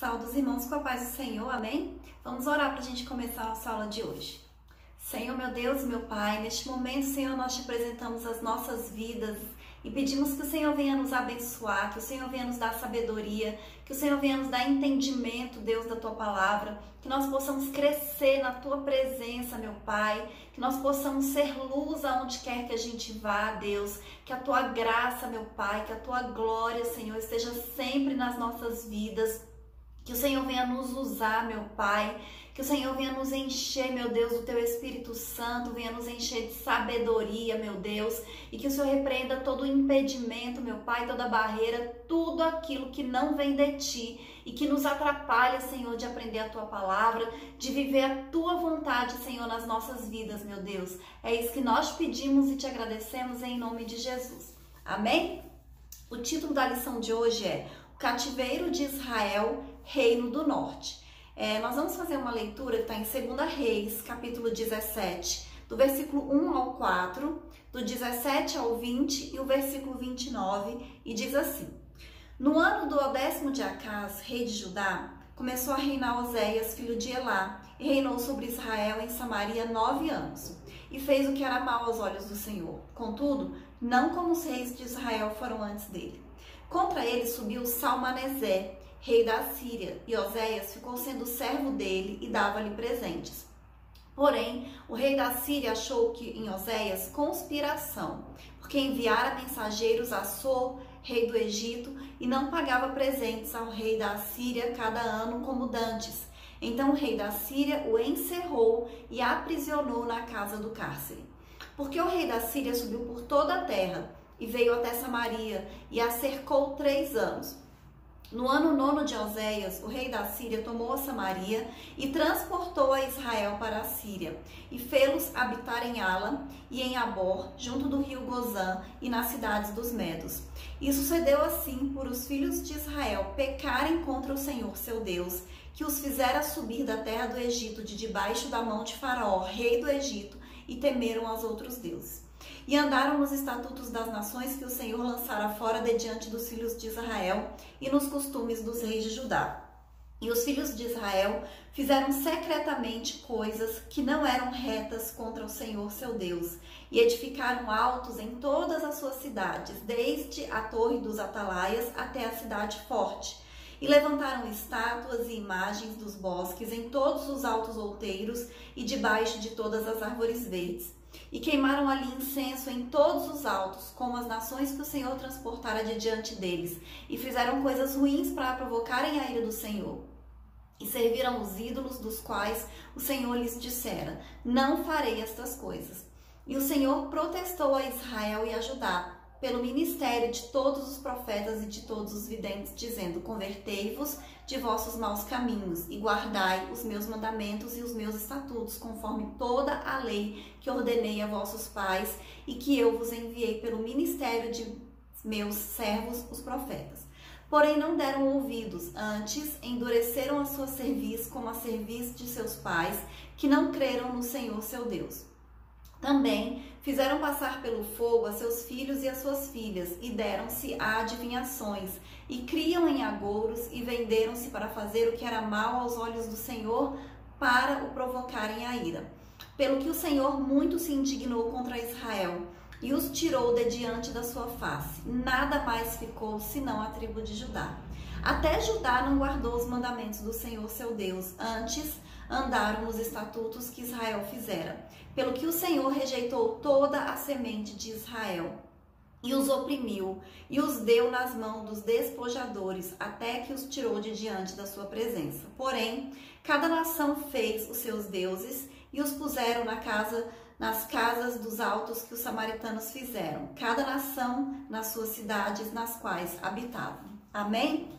Saúde os irmãos com a paz do Senhor, amém? Vamos orar para a gente começar a nossa aula de hoje. Senhor, meu Deus e meu Pai, neste momento, Senhor, nós te apresentamos as nossas vidas e pedimos que o Senhor venha nos abençoar, que o Senhor venha nos dar sabedoria, que o Senhor venha nos dar entendimento, Deus, da Tua Palavra, que nós possamos crescer na Tua presença, meu Pai, que nós possamos ser luz aonde quer que a gente vá, Deus, que a Tua graça, meu Pai, que a Tua glória, Senhor, esteja sempre nas nossas vidas, que o Senhor venha nos usar, meu Pai, que o Senhor venha nos encher, meu Deus, do Teu Espírito Santo, venha nos encher de sabedoria, meu Deus, e que o Senhor repreenda todo o impedimento, meu Pai, toda barreira, tudo aquilo que não vem de Ti e que nos atrapalha, Senhor, de aprender a Tua Palavra, de viver a Tua vontade, Senhor, nas nossas vidas, meu Deus. É isso que nós pedimos e Te agradecemos em nome de Jesus. Amém? O título da lição de hoje é O Cativeiro de Israel, Reino do Norte. Nós vamos fazer uma leitura que está em 2 Reis, capítulo 17, do versículo 1 ao 4, do 17 ao 20 e o versículo 29, e diz assim: No ano do 10º de Acás, rei de Judá, começou a reinar Oséias, filho de Elá, e reinou sobre Israel em Samaria 9 anos, e fez o que era mal aos olhos do Senhor. Contudo, não como os reis de Israel foram antes dele. Contra ele subiu Salmaneser, rei da Assíria, e Oséias ficou sendo servo dele e dava-lhe presentes. Porém, o rei da Síria achou que em Oséias conspiração, porque enviara mensageiros a So, rei do Egito, e não pagava presentes ao rei da Síria cada ano como dantes. Então o rei da Síria o encerrou e aprisionou na casa do cárcere. Porque o rei da Síria subiu por toda a terra e veio até Samaria e a cercou 3 anos. No ano 9º de Oséias, o rei da Síria tomou a Samaria e transportou a Israel para a Síria, e fê-los habitar em Ala e em Abor, junto do rio Gozã e nas cidades dos Medos. E sucedeu assim por os filhos de Israel pecarem contra o Senhor seu Deus, que os fizera subir da terra do Egito de debaixo da mão de Faraó, rei do Egito, e temeram aos outros deuses. E andaram nos estatutos das nações que o Senhor lançara fora de diante dos filhos de Israel e nos costumes dos reis de Judá. E os filhos de Israel fizeram secretamente coisas que não eram retas contra o Senhor seu Deus, e edificaram altos em todas as suas cidades, desde a torre dos atalaias até a cidade forte. E levantaram estátuas e imagens dos bosques em todos os altos outeiros e debaixo de todas as árvores verdes. E queimaram ali incenso em todos os altos, como as nações que o Senhor transportara de diante deles, e fizeram coisas ruins para provocarem a ira do Senhor. E serviram os ídolos dos quais o Senhor lhes dissera: Não farei estas coisas. E o Senhor protestou a Israel e a Judá, pelo ministério de todos os profetas e de todos os videntes, dizendo: Convertei-vos de vossos maus caminhos e guardai os meus mandamentos e os meus estatutos, conforme toda a lei que ordenei a vossos pais e que eu vos enviei pelo ministério de meus servos, os profetas. Porém não deram ouvidos, antes endureceram a sua cerviz como a cerviz de seus pais, que não creram no Senhor seu Deus. Também fizeram passar pelo fogo a seus filhos e as suas filhas, e deram-se a adivinhações, e criam em agouros, e venderam-se para fazer o que era mal aos olhos do Senhor, para o provocarem a ira. Pelo que o Senhor muito se indignou contra Israel, e os tirou de diante da sua face. Nada mais ficou, senão a tribo de Judá. Até Judá não guardou os mandamentos do Senhor seu Deus, antes andaram nos estatutos que Israel fizera. Pelo que o Senhor rejeitou toda a semente de Israel, e os oprimiu, e os deu nas mãos dos despojadores, até que os tirou de diante da sua presença. Porém, cada nação fez os seus deuses, e os puseram nas casas dos altos que os samaritanos fizeram, cada nação nas suas cidades nas quais habitavam. Amém?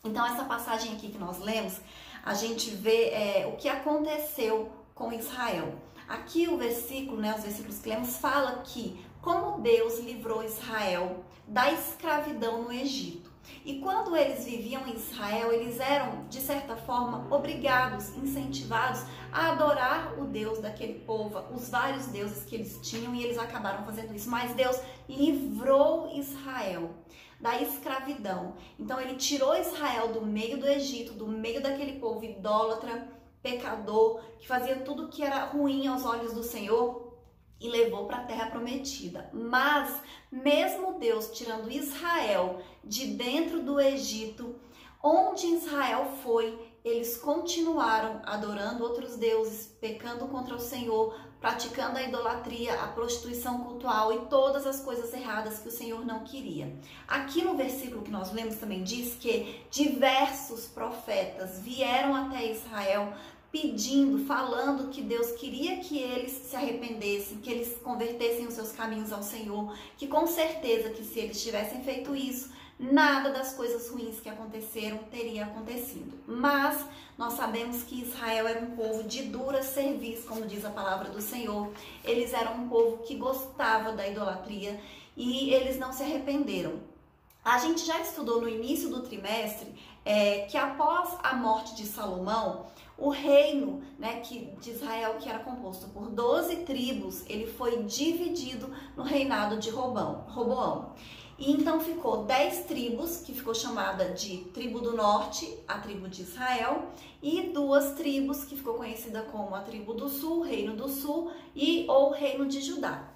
Então, essa passagem aqui que nós lemos, a gente vê o que aconteceu com Israel. Aqui o versículo, os versículos que lemos, fala que como Deus livrou Israel da escravidão no Egito. E quando eles viviam em Israel, eles eram, de certa forma, obrigados, incentivados a adorar o Deus daquele povo, os vários deuses que eles tinham, e eles acabaram fazendo isso. Mas Deus livrou Israel da escravidão. Então ele tirou Israel do meio do Egito, do meio daquele povo idólatra, pecador, que fazia tudo que era ruim aos olhos do Senhor, e levou para a terra prometida. Mas mesmo Deus tirando Israel de dentro do Egito, onde Israel foi, eles continuaram adorando outros deuses, pecando contra o Senhor, praticando a idolatria, a prostituição cultural e todas as coisas erradas que o Senhor não queria. Aqui no versículo que nós lemos também diz que diversos profetas vieram até Israel pedindo, falando que Deus queria que eles se arrependessem, que eles convertessem os seus caminhos ao Senhor, que com certeza que se eles tivessem feito isso, nada das coisas ruins que aconteceram teria acontecido. Mas nós sabemos que Israel era um povo de dura cerviz, como diz a palavra do Senhor. Eles eram um povo que gostava da idolatria e eles não se arrependeram. A gente já estudou no início do trimestre que após a morte de Salomão, o reino, de Israel, que era composto por 12 tribos, ele foi dividido no reinado de Roboão. E então ficou 10 tribos, que ficou chamada de tribo do norte, a tribo de Israel, e 2 tribos, que ficou conhecida como a tribo do sul, reino do sul, ou reino de Judá.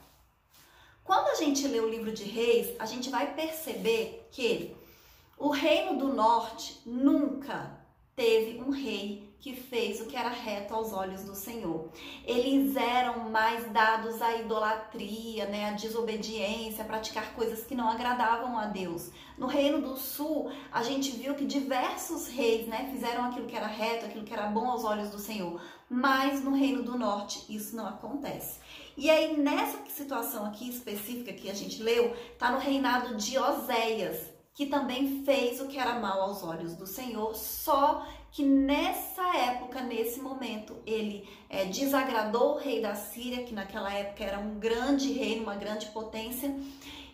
Quando a gente lê o livro de Reis, a gente vai perceber que o reino do norte nunca teve um rei que fez o que era reto aos olhos do Senhor. Eles eram mais dados à idolatria, à desobediência, a praticar coisas que não agradavam a Deus. No Reino do Sul, a gente viu que diversos reis, fizeram aquilo que era reto, aquilo que era bom aos olhos do Senhor. Mas no Reino do Norte, isso não acontece. E aí, nessa situação aqui específica que a gente leu, está no reinado de Oséias, que também fez o que era mal aos olhos do Senhor, só que nessa época, nesse momento, ele desagradou o rei da Síria, que naquela época era um grande reino, uma grande potência,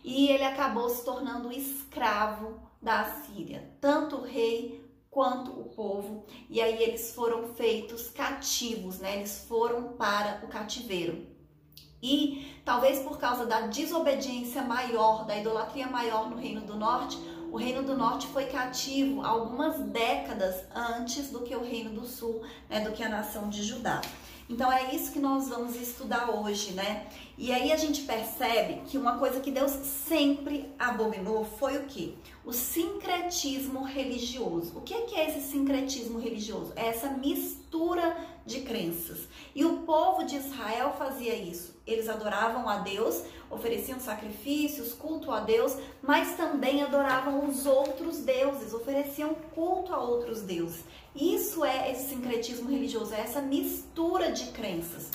e ele acabou se tornando escravo da Síria, tanto o rei quanto o povo, e aí eles foram feitos cativos, eles foram para o cativeiro. E talvez por causa da desobediência maior, da idolatria maior no Reino do Norte, o Reino do Norte foi cativo algumas décadas antes do que o Reino do Sul, do que a nação de Judá. Então é isso que nós vamos estudar hoje, E aí a gente percebe que uma coisa que Deus sempre abominou foi o quê? O sincretismo religioso. O que é esse sincretismo religioso? É essa mistura de crenças. E o povo de Israel fazia isso. Eles adoravam a Deus, ofereciam sacrifícios, culto a Deus, mas também adoravam os outros deuses, ofereciam culto a outros deuses. Isso é esse sincretismo religioso, é essa mistura de crenças.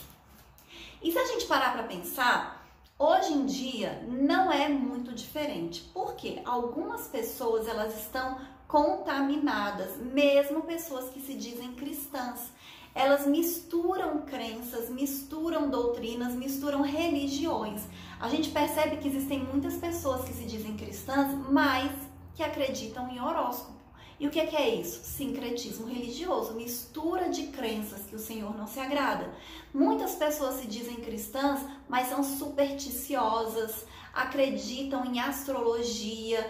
E se a gente parar para pensar, hoje em dia não é muito diferente. Por quê? Algumas pessoas, elas estão contaminadas, mesmo pessoas que se dizem cristãs. Elas misturam crenças, misturam doutrinas, misturam religiões. A gente percebe que existem muitas pessoas que se dizem cristãs, mas que acreditam em horóscopo. E o que é isso? Sincretismo religioso, mistura de crenças que o Senhor não se agrada. Muitas pessoas se dizem cristãs, mas são supersticiosas, acreditam em astrologia,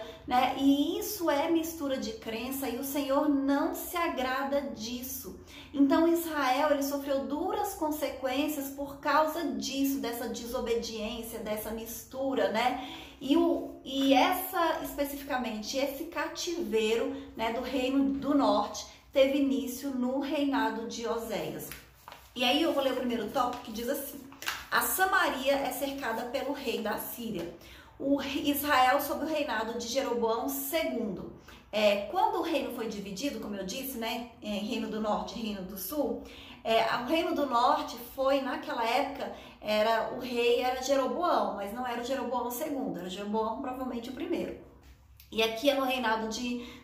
E isso é mistura de crença e o Senhor não se agrada disso. Então Israel, ele sofreu duras consequências por causa disso, dessa desobediência, dessa mistura, E especificamente, esse cativeiro, do Reino do Norte teve início no reinado de Oséias. E aí eu vou ler o primeiro tópico que diz assim: a Samaria é cercada pelo rei da Síria. O Israel sob o reinado de Jeroboão II. Quando o reino foi dividido, como eu disse, em Reino do Norte e Reino do Sul, o Reino do Norte foi, naquela época, o rei era Jeroboão, mas não era o Jeroboão II, era o Jeroboão provavelmente o primeiro. E aqui é no reinado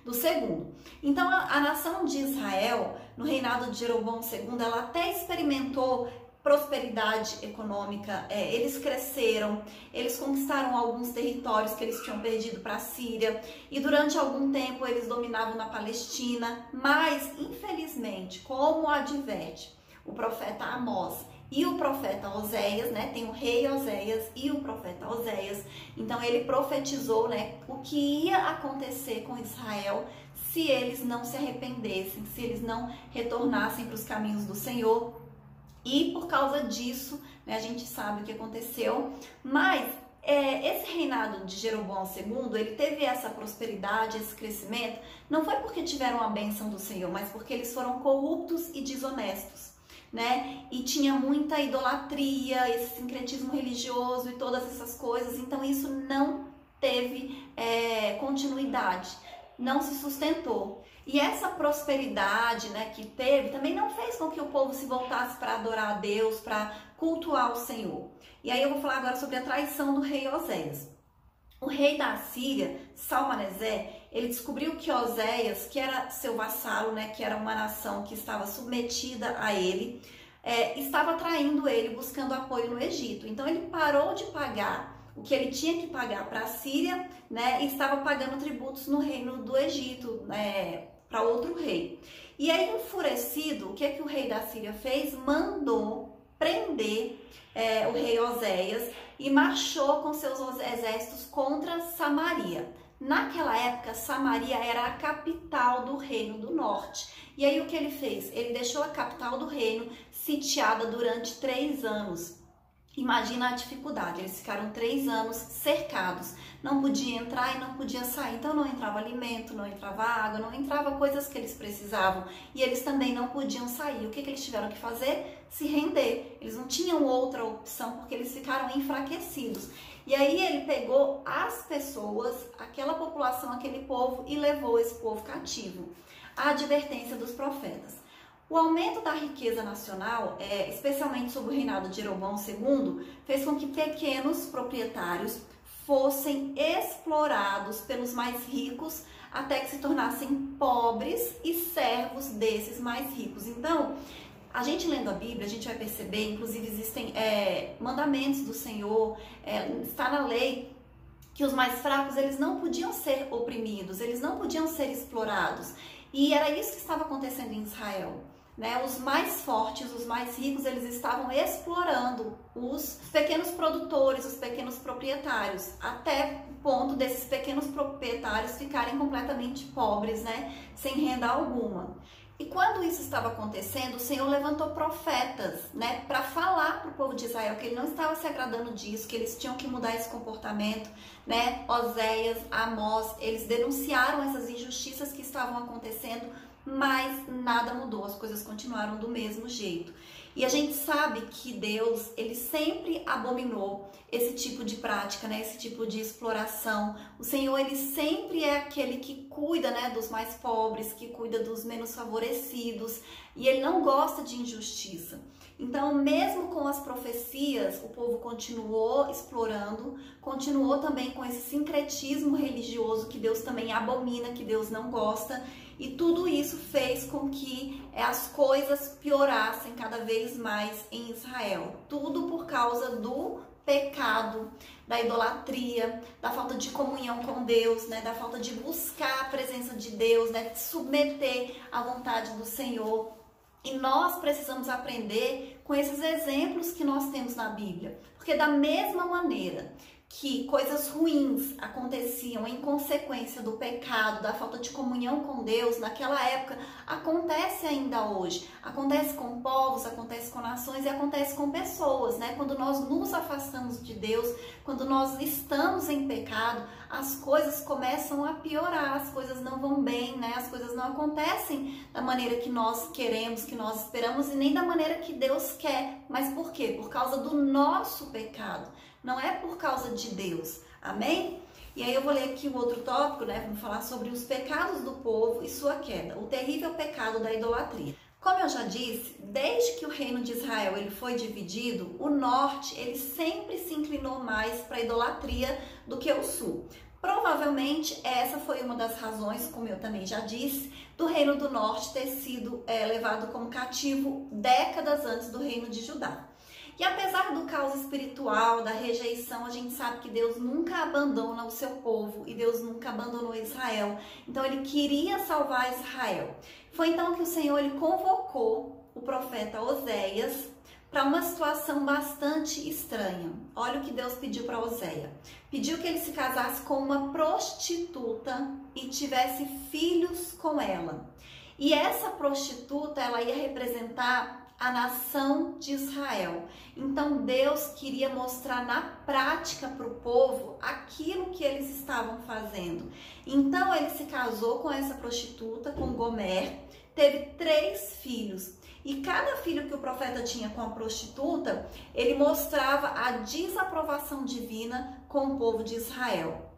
do segundo. Então, a nação de Israel, no reinado de Jeroboão II, ela até experimentou prosperidade econômica, eles cresceram, eles conquistaram alguns territórios que eles tinham perdido para a Síria e durante algum tempo eles dominavam na Palestina, mas infelizmente, como adverte o profeta Amós, e o profeta Oséias, né? Tem o rei Oséias e o profeta Oséias. Então ele profetizou, né, o que ia acontecer com Israel se eles não se arrependessem, se eles não retornassem para os caminhos do Senhor. E por causa disso, né, a gente sabe o que aconteceu. Mas esse reinado de Jeroboão II, ele teve essa prosperidade, esse crescimento, não foi porque tiveram a bênção do Senhor, mas porque eles foram corruptos e desonestos, né? E tinha muita idolatria, esse sincretismo religioso e todas essas coisas. Então isso não teve continuidade, não se sustentou. E essa prosperidade, né, que teve também não fez com que o povo se voltasse para adorar a Deus, para cultuar o Senhor. E aí eu vou falar agora sobre a traição do rei Oséias. O rei da Assíria, Salmaneser, ele descobriu que Oséias, que era seu vassalo, né, que era uma nação que estava submetida a ele, estava traindo ele, buscando apoio no Egito. Então ele parou de pagar o que ele tinha que pagar para a Síria, né, e estava pagando tributos no reino do Egito, para outro rei. E aí, enfurecido, o que é que o rei da Síria fez? Mandou prender o rei Oséias e marchou com seus exércitos contra Samaria. Naquela época, Samaria era a capital do reino do norte. E aí o que ele fez? Ele deixou a capital do reino sitiada durante 3 anos. Imagina a dificuldade, eles ficaram 3 anos cercados, não podia entrar e não podia sair, então não entrava alimento, não entrava água, não entrava coisas que eles precisavam, e eles também não podiam sair. O que eles tiveram que fazer? Se render. Eles não tinham outra opção, porque eles ficaram enfraquecidos. E aí ele pegou as pessoas, aquela população, aquele povo, e levou esse povo cativo. A advertência dos profetas. O aumento da riqueza nacional, especialmente sob o reinado de Jeroboão II, fez com que pequenos proprietários fossem explorados pelos mais ricos até que se tornassem pobres e servos desses mais ricos. Então, a gente lendo a Bíblia, a gente vai perceber, inclusive existem mandamentos do Senhor, está na lei, que os mais fracos, eles não podiam ser oprimidos, eles não podiam ser explorados. E era isso que estava acontecendo em Israel. Né, os mais fortes, os mais ricos, eles estavam explorando os pequenos produtores, os pequenos proprietários, até o ponto desses pequenos proprietários ficarem completamente pobres, né, sem renda alguma. E quando isso estava acontecendo, o Senhor levantou profetas, né, para falar para o povo de Israel que ele não estava se agradando disso, que eles tinham que mudar esse comportamento, né? Oséias, Amós, eles denunciaram essas injustiças que estavam acontecendo, mas nada mudou, as coisas continuaram do mesmo jeito. E a gente sabe que Deus, ele sempre abominou esse tipo de prática, né? Esse tipo de exploração. O Senhor, ele sempre é aquele que cuida, né, dos mais pobres, que cuida dos menos favorecidos, e ele não gosta de injustiça. Então, mesmo com as profecias, o povo continuou explorando, continuou também com esse sincretismo religioso que Deus também abomina, que Deus não gosta. E tudo isso fez com que as coisas piorassem cada vez mais em Israel. Tudo por causa do pecado, da idolatria, da falta de comunhão com Deus, né? Da falta de buscar a presença de Deus, né? De submeter à vontade do Senhor. E nós precisamos aprender com esses exemplos que nós temos na Bíblia. Porque da mesma maneira que coisas ruins aconteciam em consequência do pecado, da falta de comunhão com Deus, naquela época, acontece ainda hoje. Acontece com povos, acontece com nações e acontece com pessoas, né? Quando nós nos afastamos de Deus, quando nós estamos em pecado, as coisas começam a piorar, as coisas não vão bem, né? As coisas não acontecem da maneira que nós queremos, que nós esperamos e nem da maneira que Deus quer. Mas por quê? Por causa do nosso pecado. Não é por causa de Deus, amém? E aí eu vou ler aqui um outro tópico, né? Vamos falar sobre os pecados do povo e sua queda, o terrível pecado da idolatria. Como eu já disse, desde que o reino de Israel ele foi dividido, o norte ele sempre se inclinou mais para a idolatria do que o sul. Provavelmente essa foi uma das razões, como eu também já disse, do reino do norte ter sido levado como cativo décadas antes do reino de Judá. E apesar do caos espiritual, da rejeição, a gente sabe que Deus nunca abandona o seu povo e Deus nunca abandonou Israel. Então ele queria salvar Israel. Foi então que o Senhor ele convocou o profeta Oséias para uma situação bastante estranha. Olha o que Deus pediu para Oséia. Pediu que ele se casasse com uma prostituta e tivesse filhos com ela. E essa prostituta, ela ia representar a nação de Israel. Então Deus queria mostrar na prática para o povo aquilo que eles estavam fazendo. Então ele se casou com essa prostituta, com Gomer, teve 3 filhos. E cada filho que o profeta tinha com a prostituta, ele mostrava a desaprovação divina com o povo de Israel.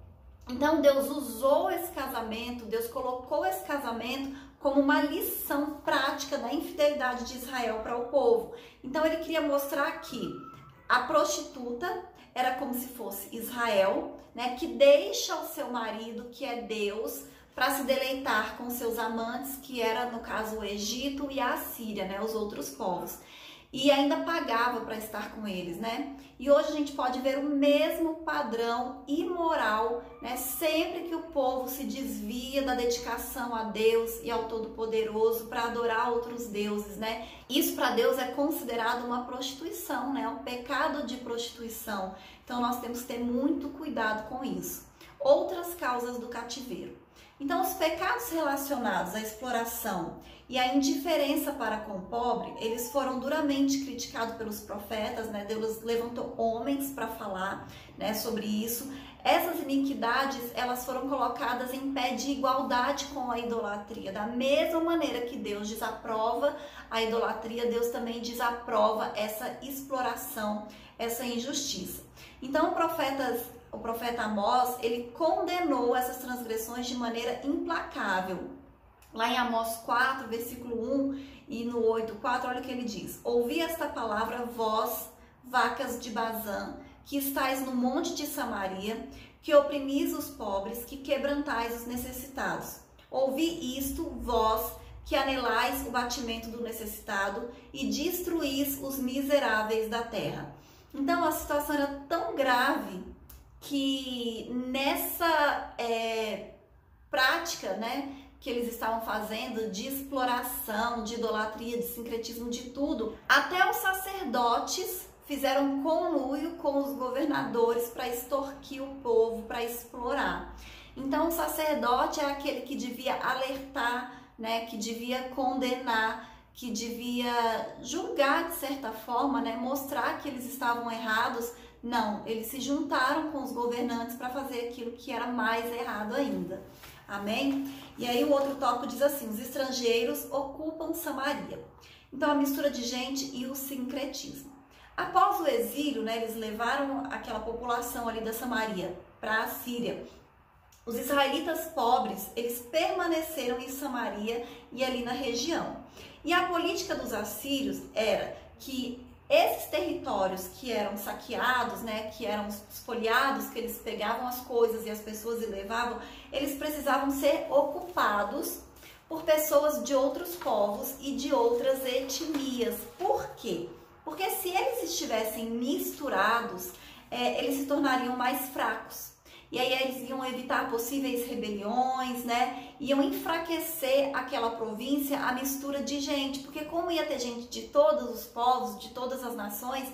Então Deus usou esse casamento, Deus colocou esse casamento como uma lição prática da infidelidade de Israel para o povo. Então ele queria mostrar que a prostituta era como se fosse Israel, né, que deixa o seu marido, que é Deus, para se deleitar com seus amantes, que era, no caso, o Egito e a Síria, né, os outros povos. E ainda pagava para estar com eles, né? E hoje a gente pode ver o mesmo padrão imoral, né? Sempre que o povo se desvia da dedicação a Deus e ao Todo-Poderoso para adorar outros deuses, né? Isso para Deus é considerado uma prostituição, né? Um pecado de prostituição. Então nós temos que ter muito cuidado com isso. Outras causas do cativeiro. Então, os pecados relacionados à exploração e à indiferença para com o pobre, eles foram duramente criticados pelos profetas, né? Deus levantou homens para falar, né, sobre isso. Essas iniquidades, elas foram colocadas em pé de igualdade com a idolatria. Da mesma maneira que Deus desaprova a idolatria, Deus também desaprova essa exploração, essa injustiça. Então, o profeta Amós, ele condenou essas transgressões de maneira implacável. Lá em Amós 4, versículo 1 e no 8:4, olha o que ele diz. Ouvi esta palavra, vós, vacas de Bazã, que estáis no monte de Samaria, que oprimis os pobres, que quebrantais os necessitados. Ouvi isto, vós, que anelais o batimento do necessitado e destruís os miseráveis da terra. Então, a situação era tão grave que nessa prática, né, que eles estavam fazendo de exploração, de idolatria, de sincretismo, de tudo, até os sacerdotes fizeram conluio com os governadores para extorquir o povo, para explorar. Então o sacerdote é aquele que devia alertar, né, que devia condenar, que devia julgar de certa forma, né, mostrar que eles estavam errados. Não, eles se juntaram com os governantes para fazer aquilo que era mais errado ainda. Amém? E aí o outro tópico diz assim, os estrangeiros ocupam Samaria. Então a mistura de gente e o sincretismo. Após o exílio, né, eles levaram aquela população ali da Samaria para a Síria. Os israelitas pobres, eles permaneceram em Samaria e ali na região. E a política dos assírios era que esses territórios que eram saqueados, né, que eram espoliados, que eles pegavam as coisas e as pessoas e levavam, eles precisavam ser ocupados por pessoas de outros povos e de outras etnias. Por quê? Porque se eles estivessem misturados, eles se tornariam mais fracos. E aí eles iam evitar possíveis rebeliões, né? Iam enfraquecer aquela província, a mistura de gente. Porque como ia ter gente de todos os povos, de todas as nações,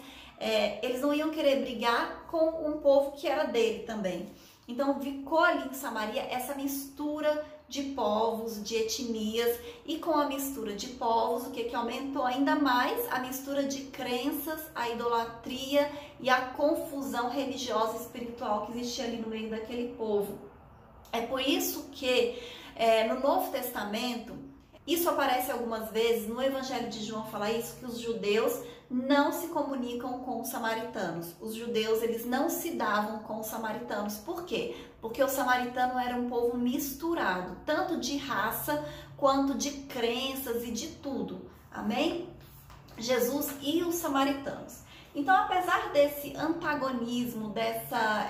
eles não iam querer brigar com um povo que era dele também. Então ficou ali em Samaria essa mistura de povos, de etnias, e com a mistura de povos, o que aumentou ainda mais? A mistura de crenças, a idolatria e a confusão religiosa e espiritual que existia ali no meio daquele povo. É por isso que no Novo Testamento, isso aparece algumas vezes, no Evangelho de João fala isso, que os judeus não se comunicam com os samaritanos. Os judeus, eles não se davam com os samaritanos. Por quê? Porque o samaritano era um povo misturado, tanto de raça quanto de crenças e de tudo. Amém? Jesus e os samaritanos. Então, apesar desse antagonismo, dessa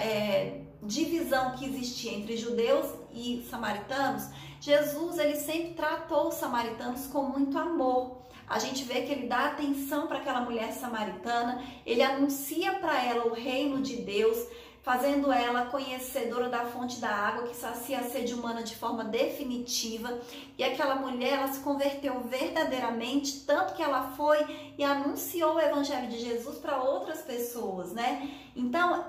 divisão que existia entre judeus e samaritanos, Jesus, ele sempre tratou os samaritanos com muito amor. A gente vê que ele dá atenção para aquela mulher samaritana, ele anuncia para ela o reino de Deus, fazendo ela conhecedora da fonte da água que sacia a sede humana de forma definitiva. E aquela mulher, ela se converteu verdadeiramente, tanto que ela foi e anunciou o evangelho de Jesus para outras pessoas, né? Então,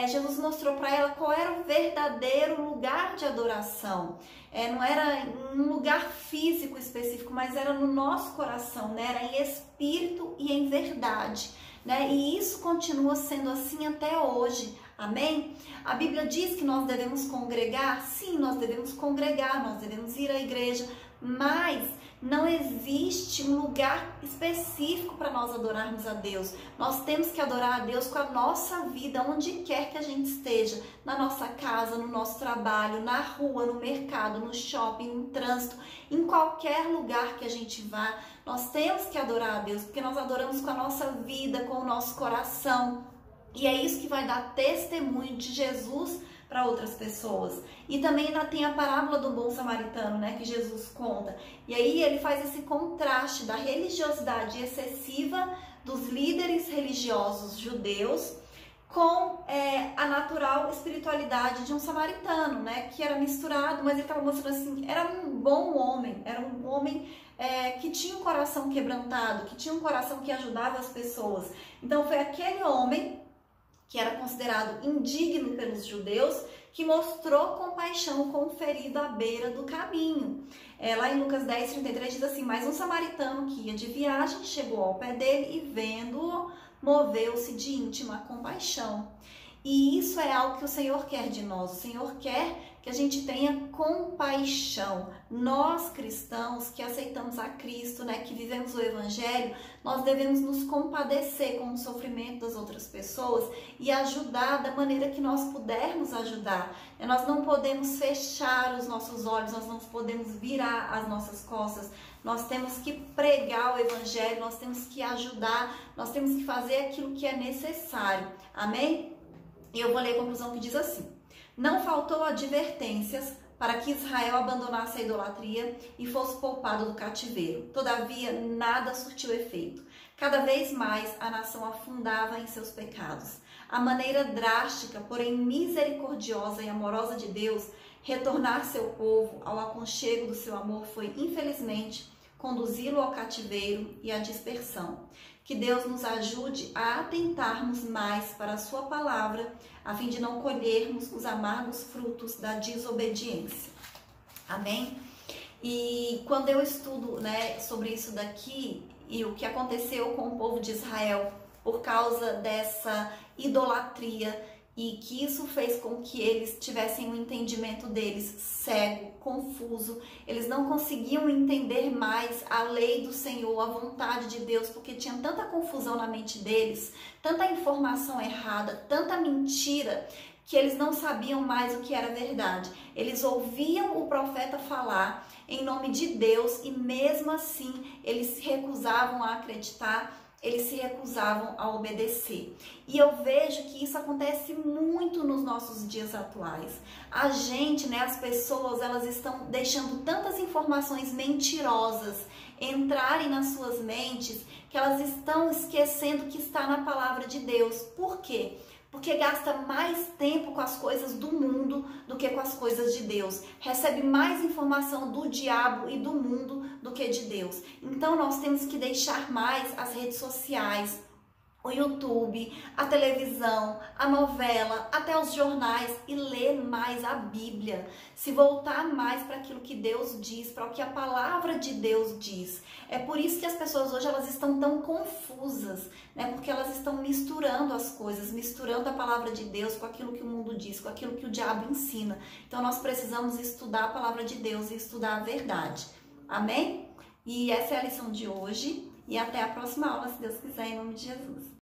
Jesus mostrou para ela qual era o verdadeiro lugar de adoração. Não era em um lugar físico específico, mas era no nosso coração, né? Era em espírito e em verdade, né? E isso continua sendo assim até hoje, amém? A Bíblia diz que nós devemos congregar, sim, nós devemos congregar, nós devemos ir à igreja, mas não existe um lugar específico para nós adorarmos a Deus. Nós temos que adorar a Deus com a nossa vida, onde quer que a gente esteja, na nossa casa, no nosso trabalho, na rua, no mercado, no shopping, no trânsito, em qualquer lugar que a gente vá. Nós temos que adorar a Deus, porque nós adoramos com a nossa vida, com o nosso coração. E é isso que vai dar testemunho de Jesus para outras pessoas. E também ainda tem a parábola do bom samaritano, né, que Jesus conta. E aí ele faz esse contraste da religiosidade excessiva dos líderes religiosos judeus com a natural espiritualidade de um samaritano, né, que era misturado, mas ele estava mostrando assim, era um bom homem, era um homem que tinha um coração quebrantado, que tinha um coração que ajudava as pessoas. Então foi aquele homem que era considerado indigno pelos judeus, que mostrou compaixão com o ferido à beira do caminho. Lá em Lucas 10:33 diz assim, mas um samaritano que ia de viagem chegou ao pé dele e vendo-o, moveu-se de íntima compaixão. E isso é algo que o Senhor quer de nós. O Senhor quer que a gente tenha compaixão. Nós cristãos que aceitamos a Cristo, né, que vivemos o Evangelho, nós devemos nos compadecer com o sofrimento das outras pessoas e ajudar da maneira que nós pudermos ajudar. Nós não podemos fechar os nossos olhos, nós não podemos virar as nossas costas. Nós temos que pregar o Evangelho, nós temos que ajudar, nós temos que fazer aquilo que é necessário. Amém? E eu vou ler a conclusão que diz assim: não faltou advertências para que Israel abandonasse a idolatria e fosse poupado do cativeiro. Todavia, nada surtiu efeito. Cada vez mais a nação afundava em seus pecados. A maneira drástica, porém misericordiosa e amorosa de Deus retornar seu povo ao aconchego do seu amor foi, infelizmente, conduzi-lo ao cativeiro e à dispersão. Que Deus nos ajude a atentarmos mais para a sua palavra, a fim de não colhermos os amargos frutos da desobediência. Amém? E quando eu estudo, né, sobre isso daqui e o que aconteceu com o povo de Israel por causa dessa idolatria, e que isso fez com que eles tivessem um entendimento deles cego, confuso. Eles não conseguiam entender mais a lei do Senhor, a vontade de Deus, porque tinha tanta confusão na mente deles, tanta informação errada, tanta mentira, que eles não sabiam mais o que era verdade. Eles ouviam o profeta falar em nome de Deus e mesmo assim eles se recusavam a acreditar, eles se recusavam a obedecer. E eu vejo que isso acontece muito nos nossos dias atuais. A gente, né, as pessoas, elas estão deixando tantas informações mentirosas entrarem nas suas mentes que elas estão esquecendo que está na palavra de Deus. Por quê? Porque gasta mais tempo com as coisas do mundo do que com as coisas de Deus. Recebe mais informação do diabo e do mundo do que de Deus. Então nós temos que deixar mais as redes sociais, o YouTube, a televisão, a novela, até os jornais e ler mais a Bíblia. Se voltar mais para aquilo que Deus diz, para o que a palavra de Deus diz. É por isso que as pessoas hoje elas estão tão confusas, né? Porque elas estão misturando as coisas, misturando a palavra de Deus com aquilo que o mundo diz, com aquilo que o diabo ensina. Então nós precisamos estudar a palavra de Deus e estudar a verdade. Amém? E essa é a lição de hoje. E até a próxima aula, se Deus quiser, em nome de Jesus.